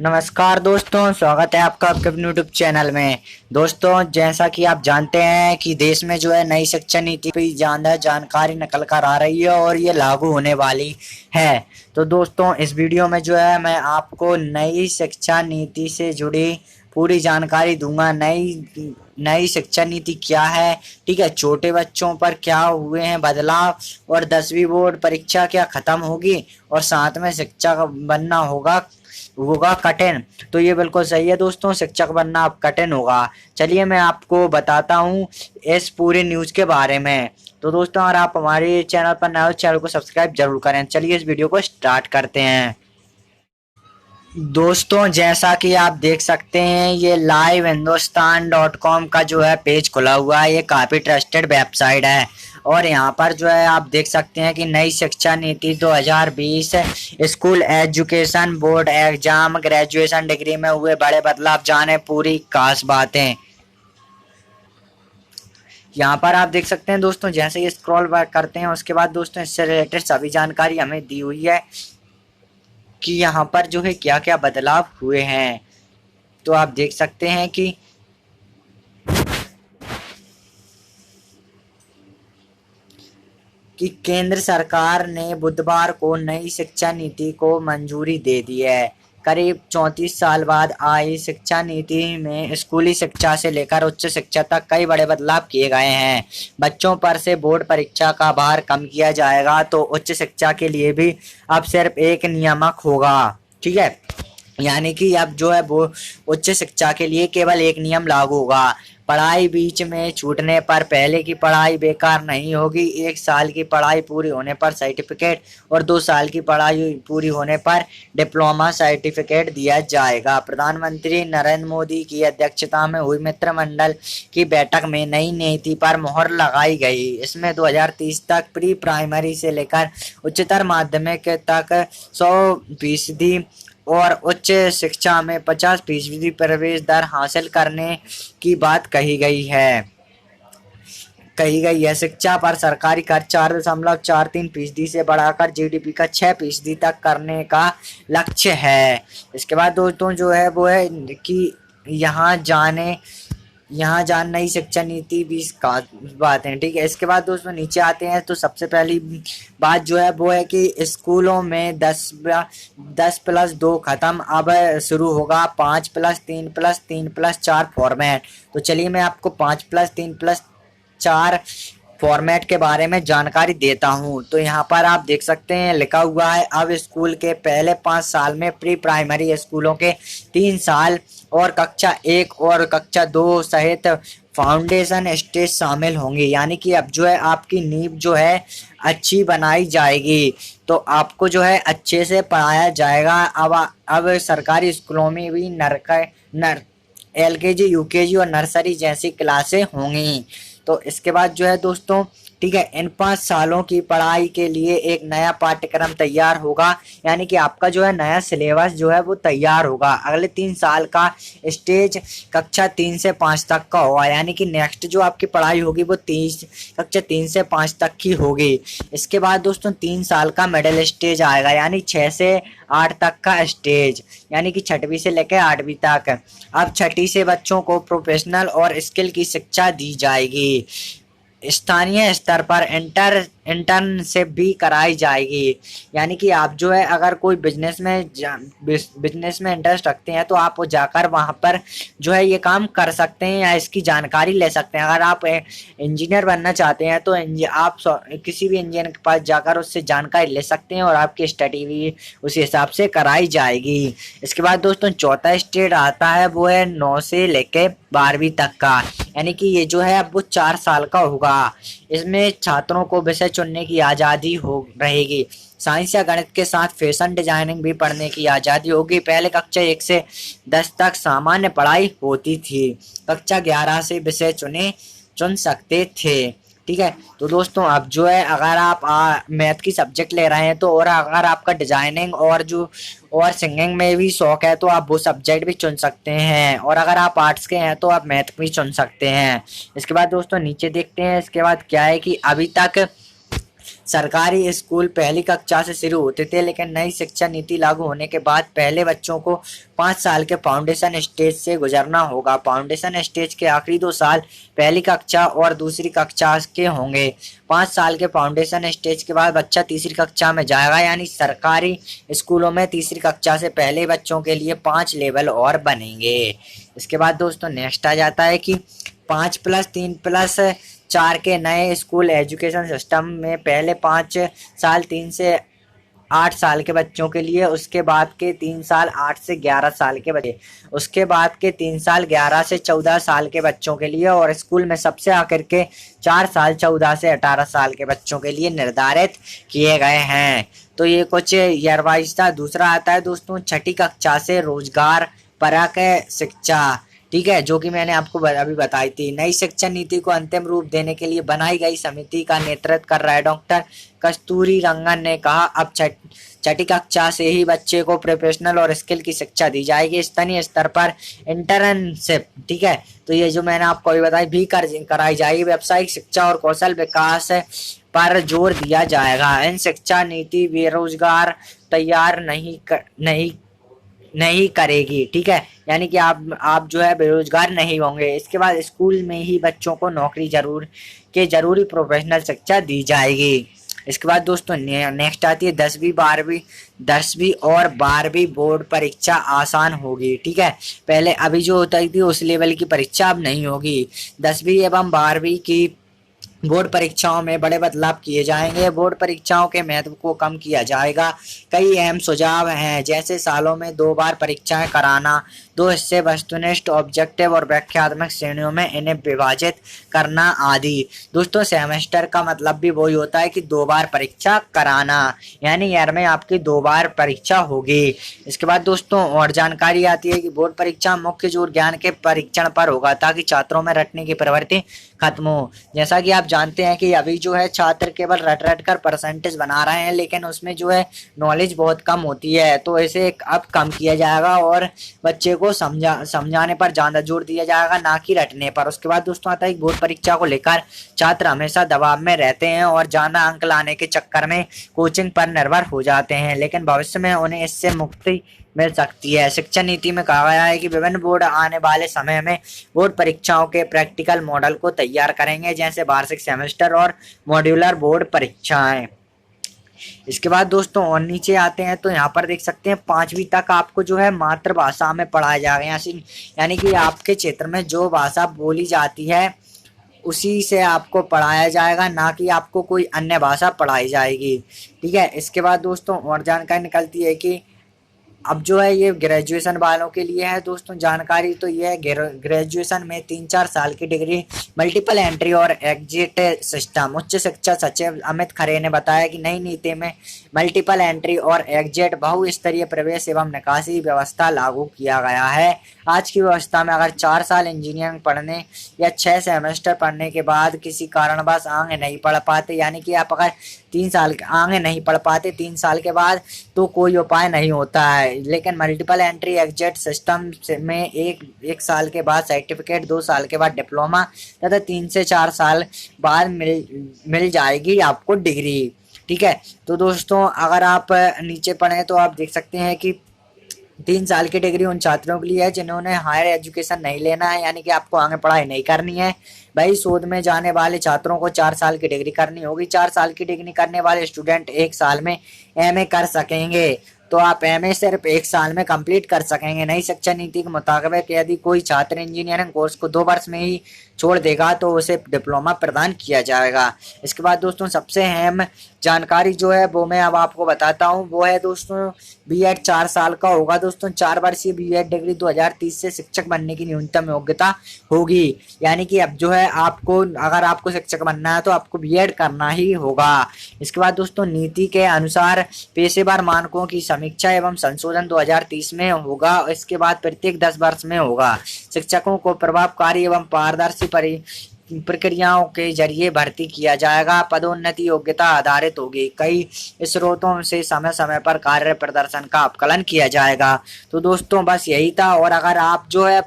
नमस्कार दोस्तों, स्वागत है आपका आपके अपने यूट्यूब चैनल में। दोस्तों, जैसा कि आप जानते हैं कि देश में जो है नई शिक्षा नीति पे ज्यादा जानकारी निकल कर आ रही है और ये लागू होने वाली है। तो दोस्तों, इस वीडियो में जो है मैं आपको नई शिक्षा नीति से जुड़ी पूरी जानकारी दूंगा। नई नई शिक्षा नीति क्या है, ठीक है, छोटे बच्चों पर क्या हुए हैं बदलाव, और 10वीं बोर्ड परीक्षा क्या खत्म होगी, और साथ में शिक्षक बनना होगा कठिन। तो ये बिल्कुल सही है दोस्तों, शिक्षक बनना अब कठिन होगा। चलिए मैं आपको बताता हूँ इस पूरे न्यूज़ के बारे में। तो दोस्तों, अगर आप हमारे चैनल पर नए हो, चैनल को सब्सक्राइब जरूर करें। चलिए इस वीडियो को स्टार्ट करते हैं। दोस्तों, जैसा कि आप देख सकते हैं, ये लाइव हिंदुस्तान .com का जो है पेज खुला हुआ है। ये काफ़ी ट्रस्टेड वेबसाइट है और यहाँ पर जो है आप देख सकते हैं कि नई शिक्षा नीति 2020 school education board exam graduation degree में हुए बड़े बदलाव जाने पूरी खास बातें। यहाँ पर आप देख सकते हैं दोस्तों, जैसे ये स्क्रॉल बैक करते हैं उसके बाद दोस्तों इससे रिलेटेड सभी जानकारी हमें दी हुई है कि यहाँ पर जो है क्या क्या बदलाव हुए हैं। तो आप देख सकते हैं कि केंद्र सरकार ने बुधवार को नई शिक्षा नीति को मंजूरी दे दी है। करीब 34 साल बाद आई शिक्षा नीति में स्कूली शिक्षा से लेकर उच्च शिक्षा तक कई बड़े बदलाव किए गए हैं। बच्चों पर से बोर्ड परीक्षा का भार कम किया जाएगा, तो उच्च शिक्षा के लिए भी अब सिर्फ एक नियामक होगा, ठीक है। यानी कि अब जो है वो उच्च शिक्षा के लिए केवल एक नियम लागू होगा। पढ़ाई बीच में छूटने पर पहले की पढ़ाई बेकार नहीं होगी। 1 साल की पढ़ाई पूरी होने पर सर्टिफिकेट और 2 साल की पढ़ाई पूरी होने पर डिप्लोमा सर्टिफिकेट दिया जाएगा। प्रधानमंत्री नरेंद्र मोदी की अध्यक्षता में हुई मित्रमंडल की बैठक में नई नीति पर मोहर लगाई गई। इसमें 2030 तक प्री प्राइमरी से लेकर उच्चतर माध्यमिक तक 100% और उच्च शिक्षा में 50% प्रवेश दर हासिल करने की बात कही गई है। शिक्षा पर सरकारी कर 4.43% से बढ़ाकर जीडीपी का 6% तक करने का लक्ष्य है। इसके बाद दोस्तों जो है वो है कि यहाँ जान नई शिक्षा नीति 20 का बात है, ठीक है। इसके बाद दोस्तों नीचे आते हैं तो सबसे पहली बात जो है वो है कि स्कूलों में 10+2 खत्म, अब शुरू होगा 5+3+3+4 फॉर्मेट। तो चलिए मैं आपको 5+3+4 फॉर्मेट के बारे में जानकारी देता हूँ। तो यहाँ पर आप देख सकते हैं लिखा हुआ है, अब स्कूल के पहले 5 साल में प्री प्राइमरी स्कूलों के 3 साल और कक्षा 1 और कक्षा 2 सहित फाउंडेशन स्टेज शामिल होंगे। यानी कि अब जो है आपकी नींव जो है अच्छी बनाई जाएगी, तो आपको जो है अच्छे से पढ़ाया जाएगा। अब सरकारी स्कूलों में भी LKG UKG और नर्सरी जैसी क्लासें होंगी। तो इसके बाद जो है दोस्तों, ठीक है, इन 5 सालों की पढ़ाई के लिए एक नया पाठ्यक्रम तैयार होगा। यानी कि आपका जो है नया सिलेबस जो है वो तैयार होगा। अगले 3 साल का स्टेज कक्षा 3 से 5 तक का होगा। यानी कि नेक्स्ट जो आपकी पढ़ाई होगी वो कक्षा 3 से 5 तक की होगी। इसके बाद दोस्तों 3 साल का मिडिल स्टेज आएगा, यानी 6 से 8 तक का स्टेज, यानी कि 6वीं से लेकर 8वीं तक। अब 6वीं से बच्चों को प्रोफेशनल और स्किल की शिक्षा दी जाएगी। स्थानीय स्तर पर इंटर्नशिप भी कराई जाएगी। यानी कि आप जो है अगर कोई बिजनेस में इंटरेस्ट रखते हैं तो आप जाकर वहां पर जो है ये काम कर सकते हैं या इसकी जानकारी ले सकते हैं। अगर आप इंजीनियर बनना चाहते हैं तो आप किसी भी इंजीनियर के पास जाकर उससे जानकारी ले सकते हैं और आपकी स्टडी भी उसी हिसाब से कराई जाएगी। इसके बाद दोस्तों चौथा स्टेज आता है, वो है 9 से लेके 12वीं तक का। यानी कि ये जो है अब वो 4 साल का होगा। इसमें छात्रों को विषय चुनने की आज़ादी हो रहेगी। साइंस या गणित के साथ फैशन डिजाइनिंग भी पढ़ने की आज़ादी होगी। पहले कक्षा 1 से 10 तक सामान्य पढ़ाई होती थी। कक्षा 11 से विषय चुन सकते थे, ठीक है। तो दोस्तों अब जो है अगर आप मैथ की सब्जेक्ट ले रहे हैं तो, और अगर आपका डिजाइनिंग और सिंगिंग में भी शौक है तो आप वो सब्जेक्ट भी चुन सकते हैं, और अगर आप आर्ट्स के हैं तो आप मैथ भी चुन सकते हैं। इसके बाद दोस्तों नीचे देखते हैं, इसके बाद क्या है कि अभी तक सरकारी स्कूल पहली कक्षा से शुरू होते थे, लेकिन नई शिक्षा नीति लागू होने के बाद पहले बच्चों को 5 साल के फाउंडेशन स्टेज से गुजरना होगा। फाउंडेशन स्टेज के आखिरी 2 साल पहली कक्षा और दूसरी कक्षा के होंगे। 5 साल के फाउंडेशन स्टेज के बाद बच्चा तीसरी कक्षा में जाएगा, यानी सरकारी स्कूलों में तीसरी कक्षा से पहले बच्चों के लिए 5 लेवल और बनेंगे। इसके बाद दोस्तों नेक्स्ट आ जाता है कि 5+3+4 के नए स्कूल एजुकेशन सिस्टम में पहले 5 साल 3 से 8 साल के बच्चों के लिए, उसके बाद के 3 साल 8 से 11 साल के बच्चे, उसके बाद के 3 साल 11 से 14 साल के बच्चों के लिए, और स्कूल में सबसे आखिर के 4 साल 14 से 18 साल के बच्चों के लिए निर्धारित किए गए हैं। तो ये कुछ ईयर वाइज था। दूसरा आता है दोस्तों 6ठी कक्षा से रोजगार परक शिक्षा, ठीक है, जो कि मैंने आपको अभी बताई थी। नई शिक्षा नीति को अंतिम रूप देने के लिए बनाई गई समिति का नेतृत्व कर रहा है डॉक्टर कस्तूरी रंगन ने कहा, अब 6ठी कक्षा से ही बच्चे को प्रोफेशनल और स्किल की शिक्षा दी जाएगी। स्थानीय स्तर पर इंटर्नशिप, ठीक है, तो ये जो मैंने आपको अभी बताई भी कराई जाएगी। व्यावसायिक शिक्षा और कौशल विकास पर जोर दिया जाएगा। इन शिक्षा नीति बेरोजगार तैयार नहीं करेगी, ठीक है, यानी कि आप जो है बेरोजगार नहीं होंगे। इसके बाद स्कूल में ही बच्चों को नौकरी जरूरी प्रोफेशनल शिक्षा दी जाएगी। इसके बाद दोस्तों नेक्स्ट आती है 10वीं और 12वीं बोर्ड परीक्षा आसान होगी, ठीक है। पहले अभी जो होती थी उस लेवल की परीक्षा अब नहीं होगी। 10वीं एवं 12वीं की बोर्ड परीक्षाओं में बड़े बदलाव किए जाएंगे। बोर्ड परीक्षाओं के महत्व को कम किया जाएगा। कई अहम सुझाव हैं, जैसे सालों में 2 बार परीक्षाएं कराना, 2 हिस्से वस्तुनिष्ठ, ऑब्जेक्टिव और व्याख्यात्मक श्रेणियों में इन्हें विभाजित करना आदि। दोस्तों सेमेस्टर का मतलब भी वही होता है कि 2 बार परीक्षा कराना, यानी ईयर में आपकी 2 बार परीक्षा होगी। इसके बाद दोस्तों और जानकारी आती है कि बोर्ड परीक्षा मुख्य जोर ज्ञान के परीक्षण पर होगा, ताकि छात्रों में रटने की प्रवृत्ति खत्म हो। जैसा कि आप जानते हैं कि अभी जो है छात्र केवल रट कर परसेंटेज बना रहे हैं, लेकिन उसमें जो है नॉलेज बहुत कम होती है, तो इसे अब कम किया जाएगा और बच्चे को समझाने पर ज्यादा जोर दिया जाएगा, ना कि रटने पर। उसके बाद दोस्तों आता है बोर्ड परीक्षा को लेकर छात्र हमेशा दबाव में रहते हैं और ज्यादा अंक लाने के चक्कर में कोचिंग पर निर्भर हो जाते हैं, लेकिन भविष्य में उन्हें इससे मुक्ति मिल सकती है। शिक्षा नीति में कहा गया है कि विभिन्न बोर्ड आने वाले समय में बोर्ड परीक्षाओं के प्रैक्टिकल मॉडल को तैयार करेंगे, जैसे वार्षिक सेमेस्टर और मॉड्यूलर बोर्ड परीक्षाएं। इसके बाद दोस्तों और नीचे आते हैं तो यहाँ पर देख सकते हैं 5वीं तक आपको जो है मातृभाषा में पढ़ाया जाएगा, यानी कि आपके क्षेत्र में जो भाषा बोली जाती है उसी से आपको पढ़ाया जाएगा, ना कि आपको कोई अन्य भाषा पढ़ाई जाएगी, ठीक है। इसके बाद दोस्तों और जानकारी निकलती है कि अब जो है ये ग्रेजुएशन वालों के लिए है दोस्तों जानकारी, तो ये है ग्रेजुएशन में 3-4 साल की डिग्री, मल्टीपल एंट्री और एग्जिट सिस्टम। उच्च शिक्षा सचिव अमित खरे ने बताया कि नई नीति में मल्टीपल एंट्री और एग्जिट बहुस्तरीय प्रवेश एवं निकासी व्यवस्था लागू किया गया है। आज की व्यवस्था में अगर 4 साल इंजीनियरिंग पढ़ने या 6 सेमेस्टर पढ़ने के बाद किसी कारणवश आगे नहीं पढ़ पाते, यानी कि आप अगर 3 साल आगे नहीं पढ़ पाते 3 साल के बाद, तो कोई उपाय नहीं होता है। लेकिन मल्टीपल एंट्री एग्जिट सिस्टम में एक साल के बाद सर्टिफिकेट, 2 साल के बाद डिप्लोमा तथा 3 से 4 साल बाद मिल जाएगी आपको डिग्री, ठीक है। तो दोस्तों अगर आप नीचे पढ़ें तो आप देख सकते हैं कि 3 साल की डिग्री उन छात्रों के लिए है जिन्होंने हायर एजुकेशन नहीं लेना है, यानी कि आपको आगे पढ़ाई नहीं करनी है। भाई शोध में जाने वाले छात्रों को 4 साल की डिग्री करनी होगी। 4 साल की डिग्री करने वाले स्टूडेंट 1 साल में एमए कर सकेंगे, तो आप एमए सिर्फ 1 साल में कंप्लीट कर सकेंगे। नई शिक्षा नीति के मुताबिक यदि कोई छात्र इंजीनियरिंग कोर्स को 2 वर्ष में ही छोड़ देगा तो उसे डिप्लोमा प्रदान किया जाएगा। इसके बाद दोस्तों सबसे अहम जानकारी जो है वो मैं अब आपको बताता हूँ, वो है दोस्तों बीएड 4 साल का होगा दोस्तों। 4 वर्षीय बीएड डिग्री 2030 से शिक्षक बनने की न्यूनतम योग्यता होगी, यानी कि अब जो है आपको अगर आपको शिक्षक बनना है तो आपको बीएड करना ही होगा। इसके बाद दोस्तों नीति के अनुसार पेशेवर मानकों की समीक्षा एवं संशोधन 2030 में होगा। इसके बाद प्रत्येक 10 वर्ष में होगा। शिक्षकों को प्रभावकारी एवं पारदर्शी प्रक्रियाओं के जरिए भर्ती किया जाएगा। पदोन्नति योग्यता आधारित होगी। कई स्रोतों से समय समय पर कार्य प्रदर्शन का आकलन किया जाएगा। तो दोस्तों बस यही था। और अगर आप जो है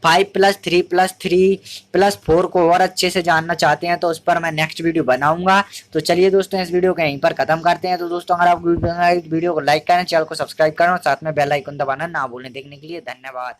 5+3+3+4 को और अच्छे से जानना चाहते हैं तो उस पर मैं नेक्स्ट वीडियो बनाऊंगा। तो चलिए दोस्तों इस वीडियो को यहीं पर खत्म करते हैं। तो दोस्तों अगर आप वीडियो को लाइक करें, चैनल को सब्सक्राइब करें और साथ में बेल आइकन दबाना ना भूलें। देखने के लिए धन्यवाद।